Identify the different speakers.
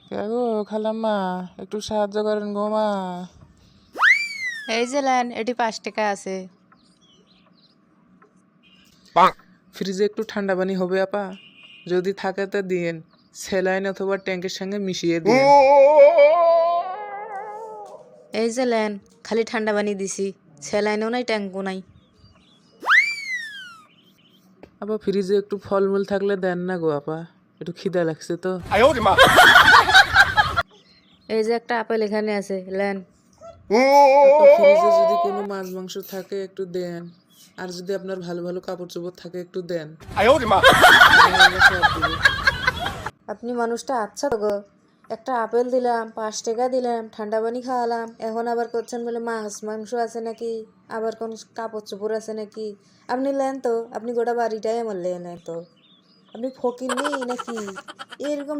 Speaker 1: কে গো খালাম্মা, একটু সাহায্য করেন গো মা।
Speaker 2: এই যে লেন, এটি 5 টাকা আছে।
Speaker 1: ফ্রিজে একটু ঠান্ডা পানি হবে আপা? যদি থাকে তো দিয়েন, স্যালাইন অথবা ট্যাঙ্কের সঙ্গে মিশিয়ে দিন।
Speaker 2: এই যে লেন, খালি ঠান্ডা পানি দিছি, স্যালাইনও নাই, ট্যাঙ্কও নাই।
Speaker 1: আপা ফ্রিজে একটু ফলমূল থাকলে দেন না গো আপা, একটু খিদা লাগছে তো।
Speaker 2: এই যে একটা আপেল এখানে আছে, লেন।
Speaker 1: আপা ফ্রিজে যদি কোনো মাছ মাংস থাকে একটু দেন, আর যদি আপনার ভালো ভালো কাপড় চোপড় থাকে একটু দেন। আমি আবার সব দিব।
Speaker 2: আপনি মানুষটা আচ্ছা তো গো, একটা আপেল দিলাম, 5 টাকা দিলাম, ঠান্ডা পানি খাওয়ালাম, এখন আবার করছেন বলে মাছ মাংস আছে নাকি, আবার কোন কাপড় চোপড় আছে নাকি। আপনি লেন তো, আপনি গোটা বাড়িটাই আমার লেন তো। আপনি ফকির নেই নাকি এরকম